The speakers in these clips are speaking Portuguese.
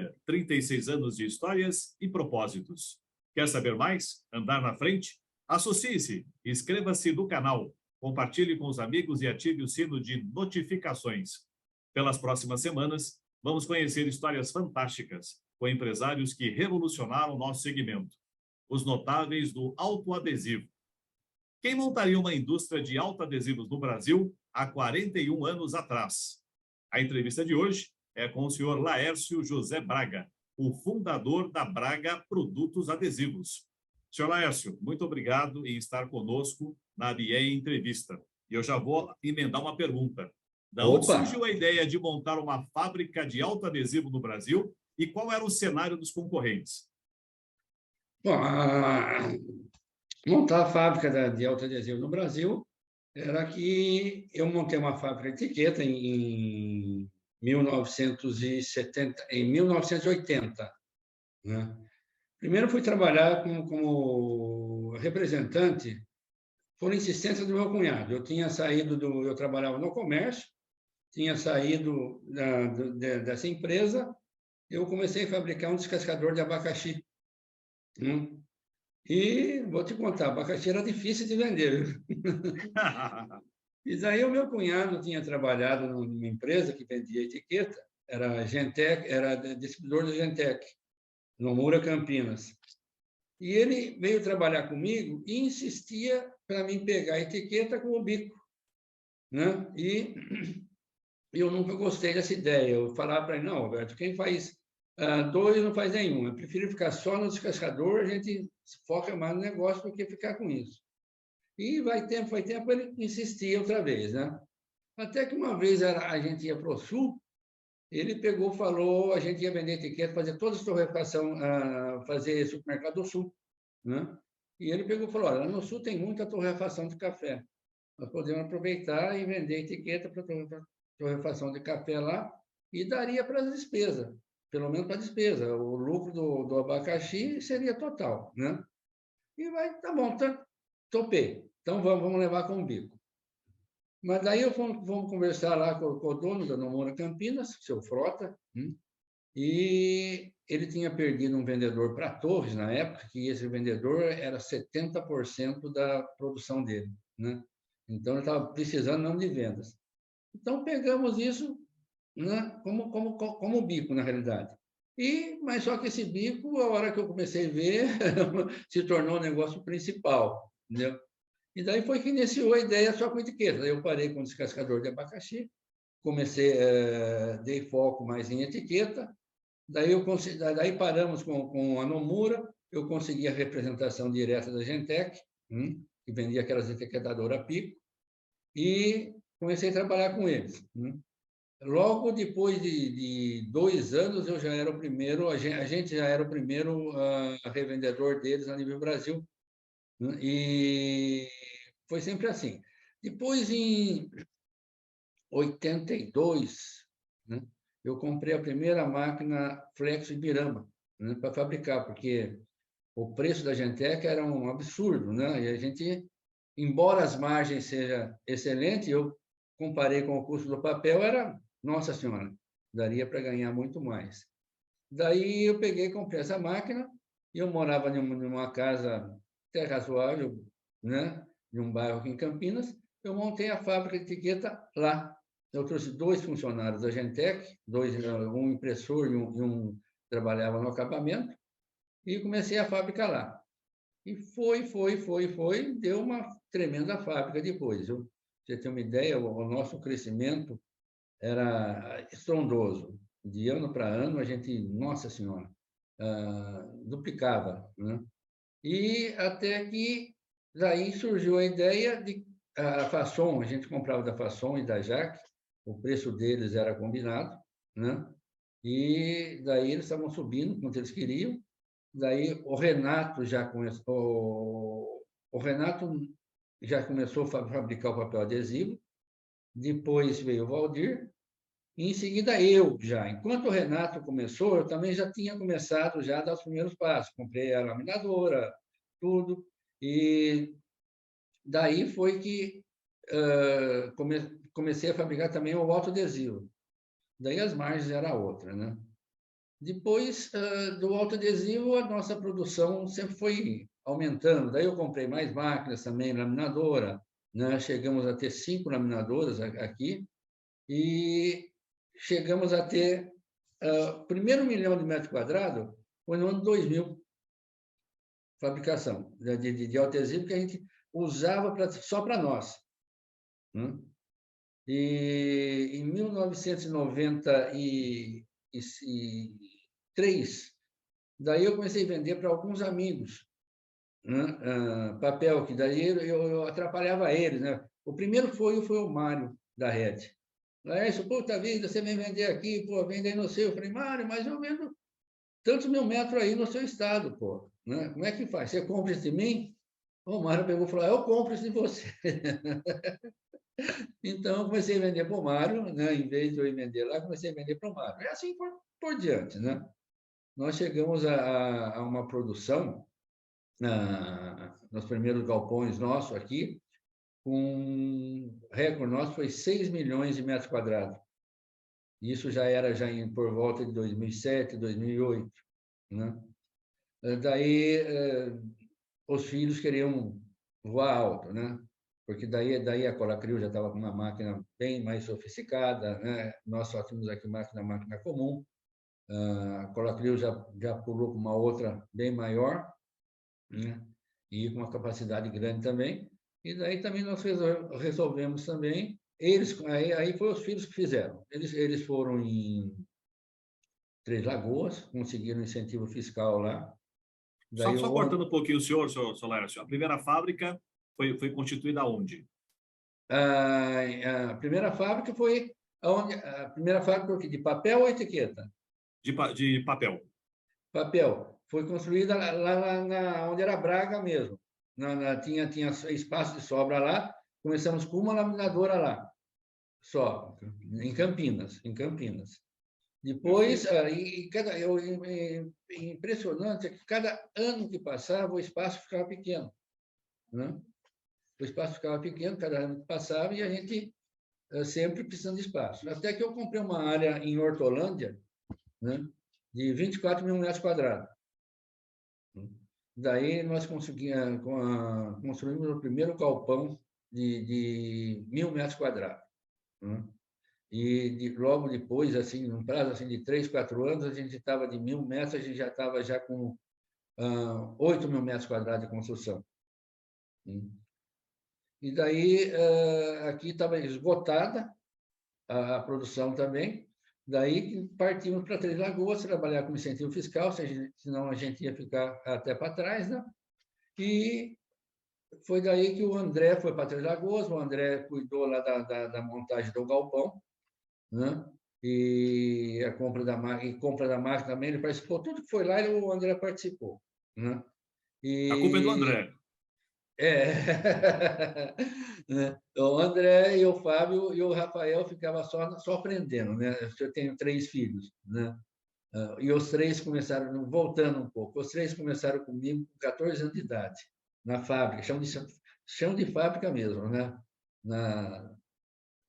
Família, 36 anos de histórias e propósitos. Quer saber mais? Andar na frente? Associe-se, inscreva-se no canal, compartilhe com os amigos e ative o sino de notificações. Pelas próximas semanas, vamos conhecer histórias fantásticas com empresários que revolucionaram o nosso segmento. Os notáveis do autoadesivo. Quem montaria uma indústria de autoadesivos no Brasil há 41 anos atrás? A entrevista de hoje é com o senhor Laércio José Braga, o fundador da Braga Produtos Adesivos. Senhor Laércio, muito obrigado em estar conosco na BIE Entrevista. E eu já vou emendar uma pergunta. Da onde Opa! surgiu a ideia de montar uma fábrica de autoadesivo no Brasil e qual era o cenário dos concorrentes? Bom, montar a fábrica de autoadesivo no Brasil era que eu montei uma fábrica de etiqueta em 1970, em 1980, né? Primeiro fui trabalhar como representante por insistência do meu cunhado. Eu tinha saído eu trabalhava no comércio, tinha saído dessa empresa, eu comecei a fabricar um descascador de abacaxi, né? E vou te contar, abacaxi era difícil de vender. E daí o meu cunhado tinha trabalhado numa empresa que vendia etiqueta, era Gentec, era distribuidor da Gentec, no Moura, Campinas. E ele veio trabalhar comigo e insistia para mim pegar a etiqueta com o bico, né? E eu nunca gostei dessa ideia. Eu falava para ele, não, Alberto, quem faz dois não faz nenhum. Eu prefiro ficar só no descascador, a gente se foca mais no negócio do que ficar com isso. E vai tempo, ele insistia outra vez, né? Até que uma vez a gente ia para o Sul, ele pegou, falou, a gente ia vender etiqueta, fazer toda a torrefação, fazer supermercado do Sul, né? E ele pegou e falou, olha, no Sul tem muita torrefação de café. Nós podemos aproveitar e vender etiqueta para torrefação de café lá e daria para as despesas, pelo menos para a despesa. O lucro do abacaxi seria total, né? E vai, tá bom, topei. Então vamos levar com o bico. Mas daí vamos conversar lá com o dono da Nomura Campinas, seu Frota, e ele tinha perdido um vendedor para Torres na época, que esse vendedor era 70% da produção dele, né? Então ele estava precisando não de vendas. Então pegamos isso, né, como bico, na realidade. Mas só que esse bico, a hora que eu comecei a ver, se tornou o negócio principal, entendeu? E daí foi que iniciou a ideia só com etiqueta. Daí eu parei com o descascador de abacaxi, dei foco mais em etiqueta, daí paramos com a Nomura, eu consegui a representação direta da Gentec, que vendia aquelas etiquetadoras Pico, e comecei a trabalhar com eles. Logo depois de 2 anos, eu já era o primeiro, a gente já era o primeiro revendedor deles a nível Brasil, né? E foi sempre assim. Depois, em 82, né, eu comprei a primeira máquina Flex Ibirama, né, para fabricar, porque o preço da Gentec era um absurdo, né? E a gente, embora as margens sejam excelentes, eu comparei com o custo do papel, era, nossa senhora, daria para ganhar muito mais. Daí eu peguei e comprei essa máquina, e eu morava numa casa até razoável, né? Em um bairro aqui em Campinas, eu montei a fábrica de etiqueta lá. Eu trouxe 2 funcionários da Gentec, um impressor e um trabalhava no acabamento, e comecei a fábrica lá. E foi, deu uma tremenda fábrica depois. Viu? Pra você ter uma ideia, o nosso crescimento era estrondoso. De ano para ano, a gente, nossa senhora, duplicava, né? E até que daí surgiu a ideia de a Fasson, a gente comprava da Fasson e da Jaque, o preço deles era combinado, né? E daí eles estavam subindo quanto eles queriam. Daí o Renato já começou, a fabricar o papel adesivo. Depois veio o Valdir. E em seguida eu já. Enquanto o Renato começou, eu também já tinha começado já a dar os primeiros passos. Comprei a laminadora, tudo. E daí foi que comecei a fabricar também o autoadesivo. Daí as margens era outra, né? Depois do autoadesivo, a nossa produção sempre foi aumentando. Daí eu comprei mais máquinas também, laminadora, né? Chegamos a ter 5 laminadoras aqui e chegamos a ter o primeiro 1 milhão de metros quadrados foi no ano 2000, fabricação de autoadesivo que a gente usava só para nós. Né? E em 1993, daí eu comecei a vender para alguns amigos, né? Papel, que daí eu atrapalhava eles. Né? O primeiro foi o Mário, da Red. Isso, puta vida, você vem vender aqui, pô, vende aí no seu. Eu falei, Mário, mas eu vendo tantos 1.000 metros aí no seu estado, pô. Né? Como é que faz? Você compra isso de mim? O Mário pegou e falou, eu compro isso de você. Então, eu comecei a vender para o Mário, né? Em vez de eu ir vender lá, comecei a vender para o Mário. E assim por diante, né? Nós chegamos a uma produção, nos primeiros galpões nossos aqui, com recorde nosso foi 6 milhões de metros quadrados. Isso já era por volta de 2007, 2008, né? Daí, os filhos queriam voar alto, né? Porque daí a Colacrio já estava com uma máquina bem mais sofisticada, né? Nós só tínhamos aqui máquina comum. A Colacrio já pulou com uma outra bem maior, né? E com uma capacidade grande também. E daí também nós resolvemos também. Aí foi os filhos que fizeram. Eles foram em Três Lagoas, conseguiram incentivo fiscal lá. Daí Só cortando um pouquinho o senhor Laércio. A primeira fábrica foi constituída onde? A primeira fábrica foi a primeira fábrica de papel ou etiqueta? De papel. Papel. Foi construída lá onde era Braga mesmo. Tinha espaço de sobra lá. Começamos com uma laminadora lá, só, em Campinas. Depois, impressionante é que cada ano que passava, o espaço ficava pequeno. Né? O espaço ficava pequeno, cada ano que passava, e a gente sempre precisando de espaço. Até que eu comprei uma área em Hortolândia, né, de 24 mil metros quadrados. Daí nós construímos o primeiro galpão de 1.000 metros quadrados. Né? E logo depois, assim, num prazo assim, de 3, 4 anos, a gente estava de 1.000 metros, a gente já estava já com 8 mil metros quadrados de construção. E daí, aqui estava esgotada a produção também. Daí partimos para Três Lagoas, trabalhar com incentivo fiscal, senão a gente ia ficar até para trás, né? E foi daí que o André foi para Três Lagoas, o André cuidou lá da montagem do galpão, né? E a compra da máquina também, ele participou, tudo que foi lá, o André participou, né? A culpa é do André. O André e o Fábio e o Rafael ficavam só aprendendo, né? Eu tenho 3 filhos, né? E os 3 começaram, voltando um pouco, os 3 começaram comigo com 14 anos de idade, na fábrica, chão de fábrica mesmo, né?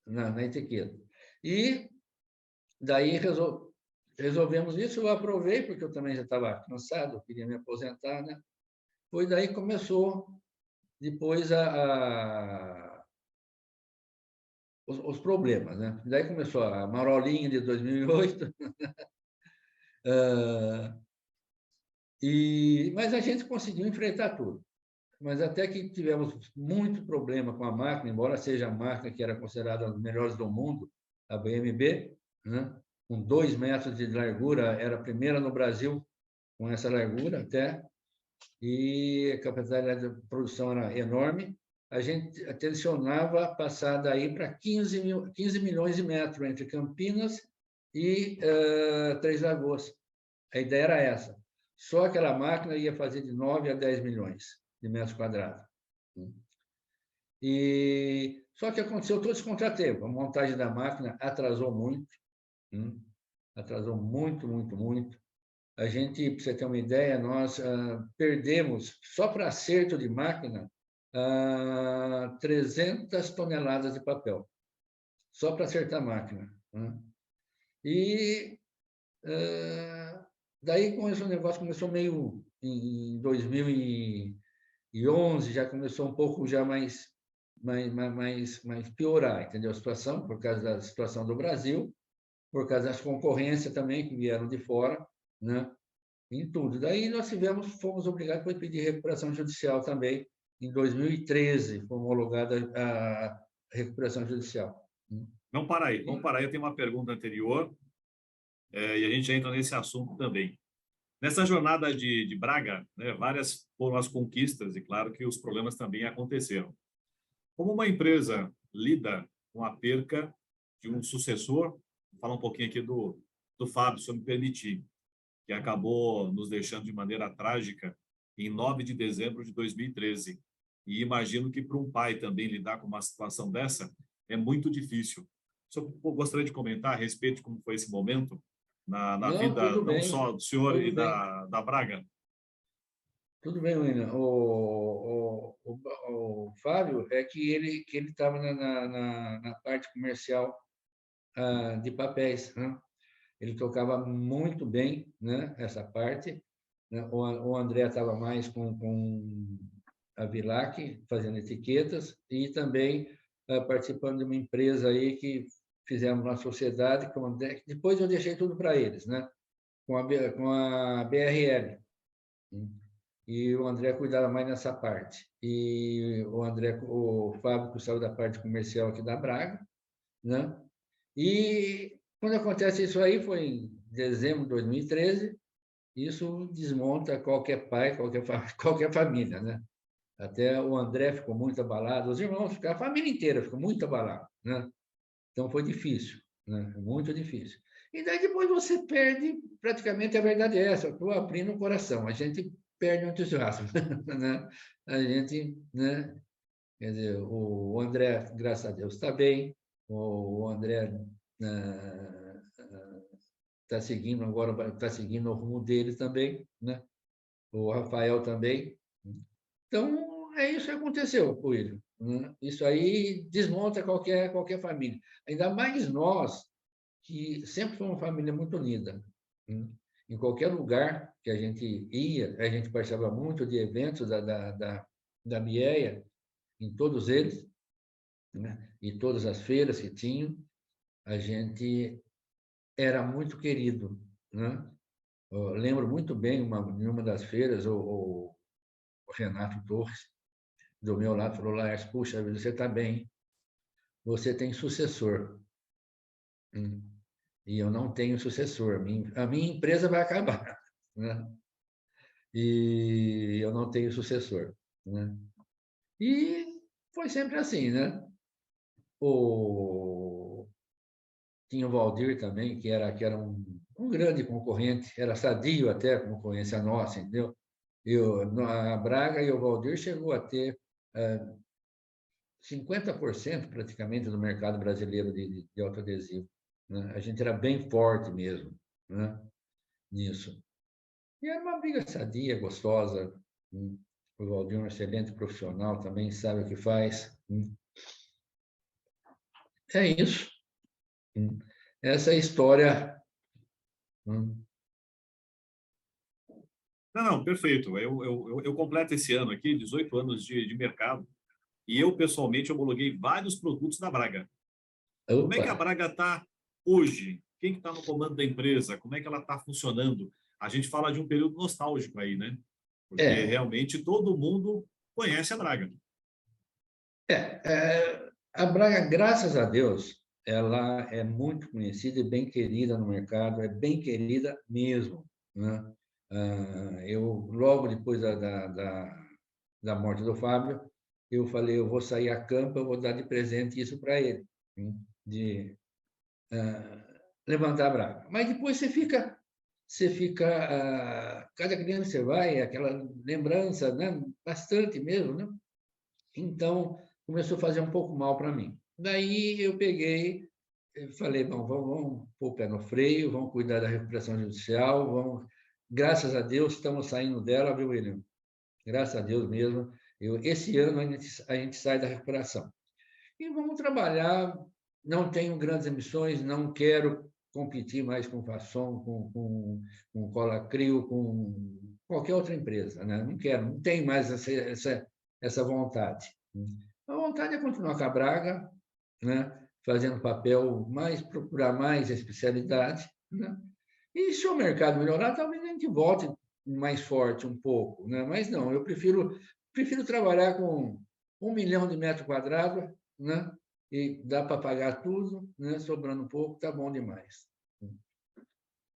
Na etiqueta. E daí resolvemos isso, eu aprovei, porque eu também já estava cansado, queria me aposentar, né? Foi daí que começou depois os problemas, né? Daí começou a marolinha de 2008, mas a gente conseguiu enfrentar tudo. Mas até que tivemos muito problema com a máquina, embora seja a máquina que era considerada uma das melhores do mundo, a BMB, né? Com 2 metros de largura, era a primeira no Brasil com essa largura até, e a capacidade de produção era enorme. A gente tensionava passar daí para 15 milhões de metros entre Campinas e Três Lagoas. A ideia era essa. Só aquela máquina ia fazer de 9 a 10 milhões de metros quadrados. Só que aconteceu todo esse contratempo. A montagem da máquina atrasou muito. Atrasou muito, muito, muito. A gente, para você ter uma ideia, nós perdemos, só para acerto de máquina, 300 toneladas de papel, só para acertar a máquina. Né? E Daí o negócio começou meio em 2011, já começou um pouco já mais piorar, entendeu? A situação, por causa da situação do Brasil, por causa das concorrências também que vieram de fora, né? Em tudo. Daí nós fomos obrigados a pedir recuperação judicial também. Em 2013 foi homologada a recuperação judicial. Não, para aí, vamos parar aí. Eu tenho uma pergunta anterior, e a gente entra nesse assunto também. Nessa jornada de Braga, né, várias foram as conquistas, e claro que os problemas também aconteceram. Como uma empresa lida com a perca de um sucessor, vou falar um pouquinho aqui do Fábio, se eu me permitir, que acabou nos deixando de maneira trágica em 9 de dezembro de 2013. E imagino que para um pai também lidar com uma situação dessa é muito difícil. Só gostaria de comentar a respeito de como foi esse momento na Não, vida, tudo não bem, só do senhor e tudo bem. da Braga. Tudo bem, William. O Fábio é que ele estava na parte comercial de papéis, né? Ele tocava muito bem, né, essa parte, né? O André estava mais com a Vilac, fazendo etiquetas, e também participando de uma empresa aí que fizemos na sociedade, com o André, depois eu deixei tudo para eles, né? Com a BRL. E o André cuidava mais nessa parte. E o Fábio que saiu da parte comercial aqui da Braga, né? E quando acontece isso aí, foi em dezembro de 2013, isso desmonta qualquer pai, qualquer família, né? Até o André ficou muito abalado, os irmãos ficaram, a família inteira ficou muito abalada, né? Então foi difícil, né? Muito difícil. E daí depois você perde, praticamente a verdade é essa, eu estou abrindo o coração, a gente perde o entusiasmo, né? A gente, né? Quer dizer, o André, graças a Deus, está bem, o André está seguindo agora, está seguindo o rumo dele também, né? O Rafael também. Então, é isso que aconteceu com ele, né? Isso aí desmonta qualquer família. Ainda mais nós, que sempre fomos uma família muito unida, né? Em qualquer lugar que a gente ia, a gente participava muito de eventos da BIEA, em todos eles, né? E todas as feiras que tinham, a gente era muito querido, né? Eu lembro muito bem, em uma das feiras, o Renato Torres, do meu lado, falou, Laércio, puxa, você está bem, você tem sucessor. E eu não tenho sucessor. A minha empresa vai acabar, né? E eu não tenho sucessor, né? E foi sempre assim, né? O... Tinha o Valdir também, que era um grande concorrente, era sadio até a concorrência nossa, entendeu? A Braga e o Valdir chegou a ter 50% praticamente do mercado brasileiro de autoadesivo, né? A gente era bem forte mesmo, né? Nisso. E era uma briga sadia, gostosa. O Valdir é um excelente profissional, também sabe o que faz. É isso. Essa é a história. Não, não, perfeito. Eu completo esse ano aqui, 18 anos de mercado, e eu, pessoalmente, homologuei vários produtos da Braga. Como é Opa! que a Braga está hoje? Quem está no comando da empresa? Como é que ela está funcionando? A gente fala de um período nostálgico aí, né? Porque É, realmente todo mundo conhece a Braga. a Braga, graças a Deus, ela é muito conhecida e bem querida no mercado, é bem querida mesmo, né? Eu, logo depois da morte do Fábio, eu falei, eu vou sair a campo, eu vou dar de presente isso para ele, de levantar a Braga. Mas depois cada criança você vai, aquela lembrança, né? Bastante mesmo, né? Então, começou a fazer um pouco mal para mim. Daí eu peguei, falei, bom, vamos pôr o pé no freio, vamos cuidar da recuperação judicial, vamos... Graças a Deus, estamos saindo dela, viu, William? Graças a Deus mesmo. Esse ano a gente sai da recuperação. E vamos trabalhar, não tenho grandes ambições, não quero competir mais com Fasson, com Colacrio, com qualquer outra empresa, né? Não quero, não tenho mais essa vontade. A vontade é continuar com a Braga, né? Fazendo papel mais, procurar mais especialidade, né? E se o mercado melhorar, talvez a gente volte mais forte um pouco, né? Mas não, eu prefiro trabalhar com 1 milhão de metros quadrados, né? E dá para pagar tudo, né? Sobrando um pouco, tá bom demais.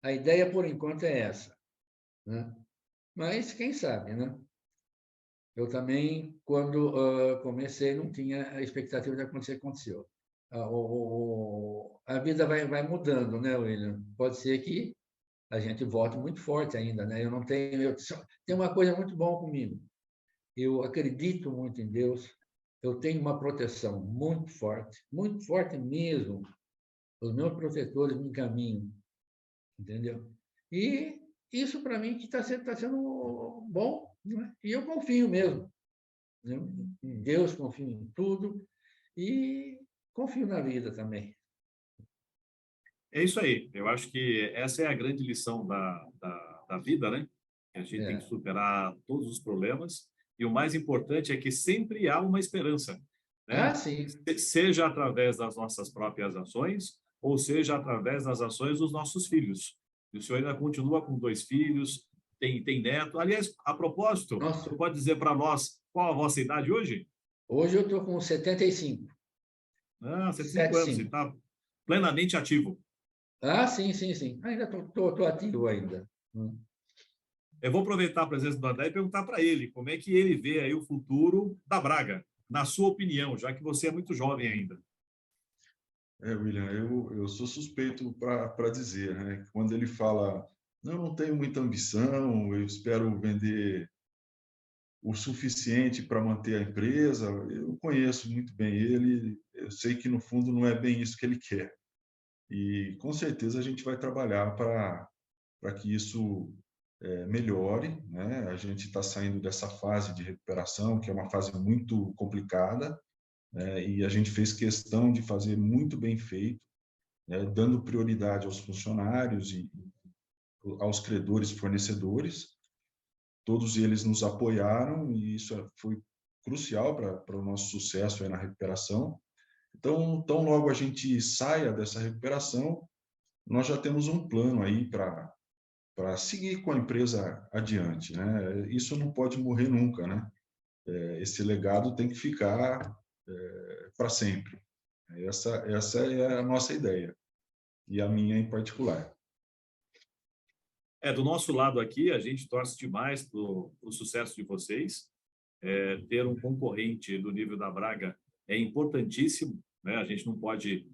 A ideia, por enquanto, é essa, né? Mas quem sabe, né? Eu também, quando comecei, não tinha a expectativa de acontecer o que aconteceu. A vida vai mudando, né, William? Pode ser que a gente volte muito forte ainda, né? Eu não tenho, tem uma coisa muito boa comigo. Eu acredito muito em Deus. Eu tenho uma proteção muito forte mesmo. Os meus protetores me encaminham, entendeu? E isso para mim que está sendo bom, né? E eu confio mesmo, né? Em Deus, confio em tudo e confio na vida também. É isso aí. Eu acho que essa é a grande lição da vida, né? A gente tem que É. superar todos os problemas e o mais importante é que sempre há uma esperança, Ah, né? sim. Seja através das nossas próprias ações ou seja através das ações dos nossos filhos. E o senhor ainda continua com 2 filhos, tem neto. Aliás, a propósito, o Nossa, senhor pode dizer para nós qual a vossa idade hoje? hoje eu estou com 75. Ah, 75 anos, e 75. está plenamente ativo. Ah, sim, sim, sim. Ainda estou ativo ainda. Eu vou aproveitar a presença do André e perguntar para ele como é que ele vê aí o futuro da Braga, na sua opinião, já que você é muito jovem ainda. William, eu sou suspeito para dizer, né? Quando ele fala, não tenho muita ambição, eu espero vender o suficiente para manter a empresa, eu conheço muito bem ele, eu sei que no fundo não é bem isso que ele quer. E com certeza a gente vai trabalhar para que isso melhore, né? A gente está saindo dessa fase de recuperação, que é uma fase muito complicada, né? E a gente fez questão de fazer muito bem feito, né? Dando prioridade aos funcionários e aos credores fornecedores. Todos eles nos apoiaram e isso foi crucial para o nosso sucesso aí na recuperação. Então, tão logo a gente saia dessa recuperação, nós já temos um plano aí para seguir com a empresa adiante, né? Isso não pode morrer nunca, né? Esse legado tem que ficar para sempre. Essa é a nossa ideia e a minha em particular. Do nosso lado aqui, a gente torce demais para o sucesso de vocês. Ter um concorrente do nível da Braga é importantíssimo, né? A gente não pode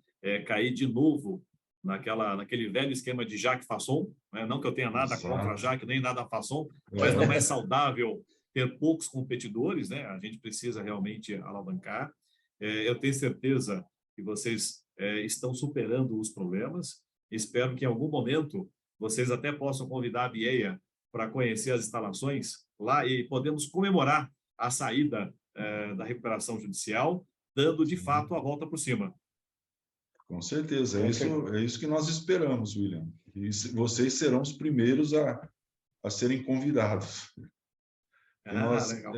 cair de novo naquele velho esquema de Jacques Fasson, né? Não que eu tenha nada contra a Exato. Jacques, nem nada a Fasson, mas não é saudável ter poucos competidores, né? A gente precisa realmente alavancar. Eu tenho certeza que vocês estão superando os problemas. Espero que em algum momento vocês até possam convidar a Bieia para conhecer as instalações lá e podemos comemorar a saída da recuperação judicial, dando de fato a volta por cima. Com certeza, é isso que nós esperamos, William. E vocês serão os primeiros a serem convidados. E nós, Legal.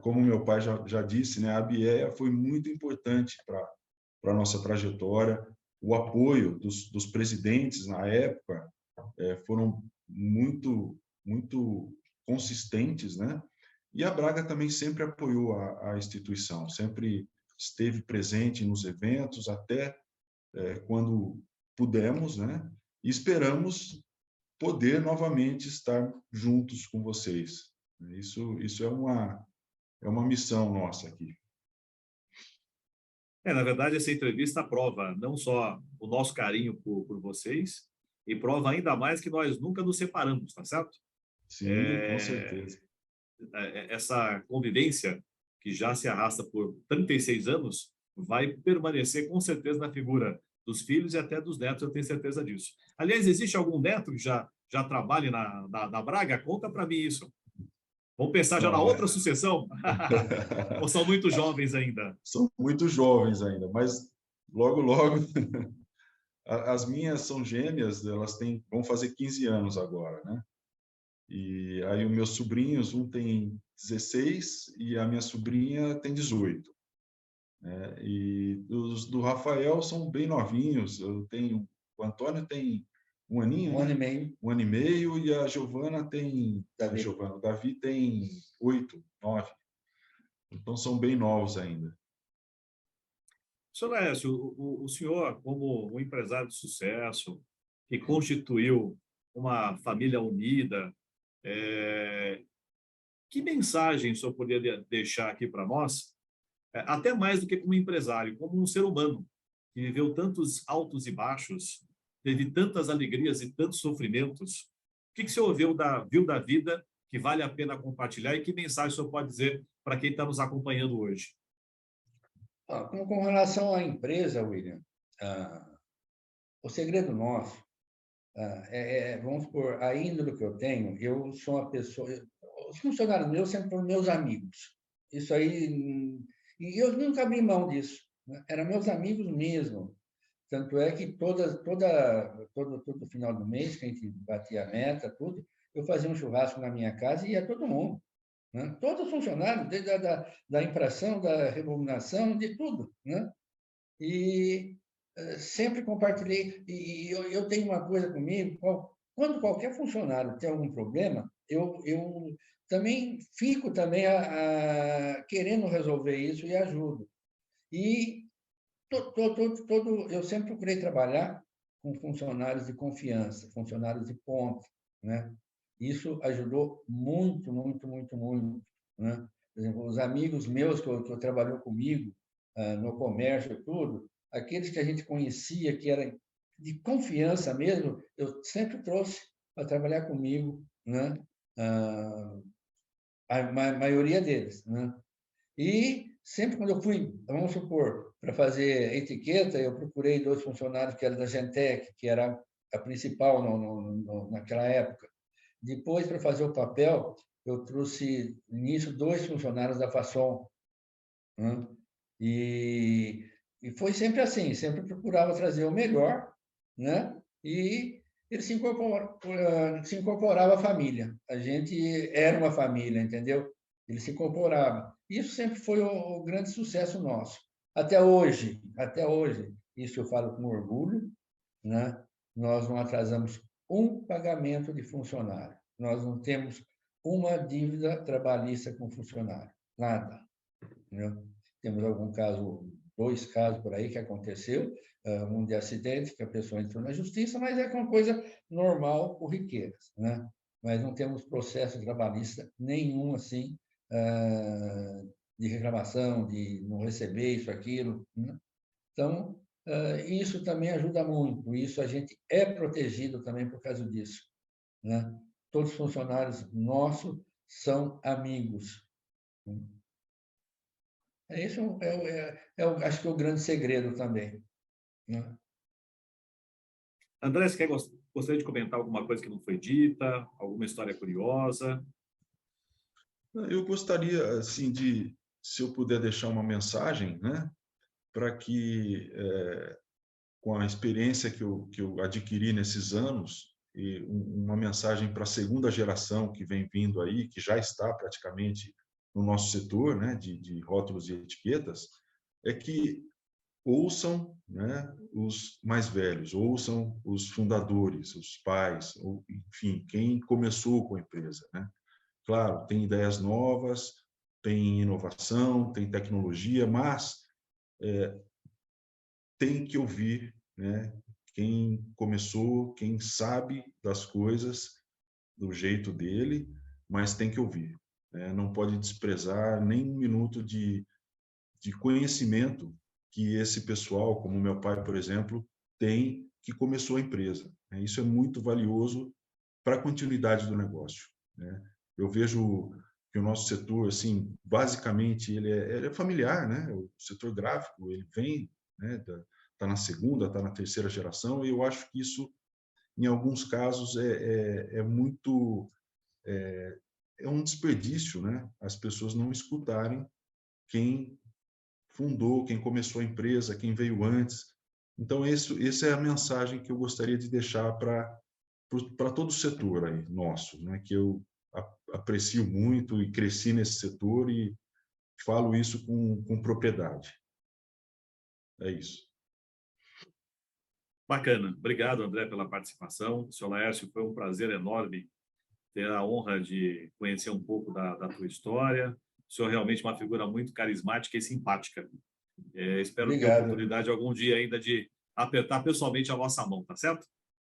como meu pai já disse, né, a Bieia foi muito importante para a nossa trajetória. O apoio dos presidentes na época foram muito consistentes, né? E a Braga também sempre apoiou a instituição, sempre esteve presente nos eventos, até quando pudemos, né? E esperamos poder novamente estar juntos com vocês. Isso é uma missão nossa aqui. Na verdade, essa entrevista prova não só o nosso carinho por vocês, e prova ainda mais que nós nunca nos separamos, tá certo? Sim, com certeza. Essa convivência, que já se arrasta por 36 anos, vai permanecer com certeza na figura dos filhos e até dos netos, eu tenho certeza disso. Aliás, existe algum neto que já trabalhe na Braga? Conta para mim isso. Vamos pensar já na outra sucessão? Ou são muito jovens ainda? São muito jovens ainda, mas logo As minhas são gêmeas, elas vão fazer 15 anos agora, né? E aí os meus sobrinhos, um tem 16 e a minha sobrinha tem 18. Né? E os do Rafael são bem novinhos. O Antônio tem um aninho, Um ano né? e meio. 1 ano e meio, e a Giovana Davi. o Davi tem 8, 9. Então são bem novos ainda. Senhor Laércio, o senhor, como um empresário de sucesso, que constituiu uma família unida, que mensagem o senhor poderia deixar aqui para nós, até mais do que como empresário, como um ser humano, que viveu tantos altos e baixos, teve tantas alegrias e tantos sofrimentos? O que o senhor viu da vida que vale a pena compartilhar, e que mensagem o senhor pode dizer para quem está nos acompanhando hoje? Com relação à empresa, William, o segredo nosso vamos supor, a índole que eu tenho, eu sou uma pessoa... Os funcionários meus sempre foram meus amigos. Isso aí... E eu nunca abri mão disso. Né? Eram meus amigos mesmo. Tanto é que todo final do mês, que a gente batia a meta, tudo, eu fazia um churrasco na minha casa e ia todo mundo. Né? Todos os funcionários, desde da impressão, da rebobinação, de tudo. Né? E sempre compartilhei. E eu tenho uma coisa comigo: quando qualquer funcionário tem algum problema, eu também fico também querendo resolver isso e ajudo. E eu sempre procurei trabalhar com funcionários de confiança, funcionários de ponta, né? Isso ajudou muito, muito, muito, muito, né? Por exemplo, os amigos meus que trabalhou comigo no comércio e tudo, aqueles que a gente conhecia, que eram de confiança mesmo, eu sempre trouxe para trabalhar comigo, né? A maioria deles, né? E sempre quando eu fui, vamos supor, para fazer etiqueta, eu procurei 2 funcionários que eram da Gentec, que era a principal naquela época. Depois, para fazer o papel, eu trouxe, nisso, 2 funcionários da Fasson. Né? E foi sempre assim, sempre procurava trazer o melhor, né? E ele se incorporava à família. A gente era uma família, entendeu? Ele se incorporava. Isso sempre foi o grande sucesso nosso. Até hoje, isso eu falo com orgulho, né? Nós não atrasamos um pagamento de funcionário. Nós não temos uma dívida trabalhista com funcionário. Nada. Né? Temos algum caso, 2 casos por aí que aconteceu, um de acidente, que a pessoa entrou na justiça, mas é uma coisa normal, corriqueira, né? Mas não temos processo trabalhista nenhum assim, de reclamação, de não receber isso, aquilo. Né? Então, isso também ajuda muito, isso a gente é protegido também por causa disso. Né? Todos os funcionários nossos são amigos. Isso acho que é o grande segredo também. Né? André, você gostaria de comentar alguma coisa que não foi dita, alguma história curiosa? Eu gostaria, assim, se eu puder deixar uma mensagem, né, para que, com a experiência que eu adquiri nesses anos, e uma mensagem para a segunda geração que vem vindo aí, que já está praticamente no nosso setor, né, de rótulos e etiquetas, é que ouçam, né, os mais velhos, ouçam os fundadores, os pais, ou, enfim, quem começou com a empresa, né? Claro, tem ideias novas, tem inovação, tem tecnologia, mas tem que ouvir, né, quem começou, quem sabe das coisas do jeito dele, mas tem que ouvir. Né? Não pode desprezar nem um minuto de conhecimento que esse pessoal, como meu pai, por exemplo, tem, que começou a empresa. Né? Isso é muito valioso para a continuidade do negócio. Né? Eu vejo que o nosso setor, assim, basicamente, ele é familiar, né? O setor gráfico, ele vem, né, tá na segunda, tá na terceira geração, e eu acho que isso, em alguns casos, é muito é um desperdício, né? As pessoas não escutarem quem fundou, quem começou a empresa, quem veio antes. Então, essa é a mensagem que eu gostaria de deixar para todo o setor aí, nosso, né? Que eu aprecio muito e cresci nesse setor e falo isso com propriedade. É isso. Bacana. Obrigado, André, pela participação. Senhor Laércio, foi um prazer enorme ter a honra de conhecer um pouco da tua história. O senhor realmente é uma figura muito carismática e simpática. Espero ter a Obrigado. oportunidade algum dia ainda de apertar pessoalmente a vossa mão, tá certo?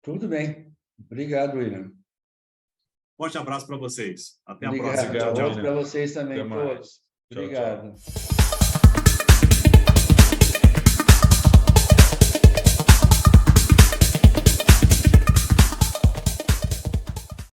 Tudo bem. Obrigado, William. Forte abraço para vocês. Até a Obrigado. próxima. Tchau, Obrigado, tchau. Outro para vocês também, Até mais. todos. Tchau, Obrigado. tchau.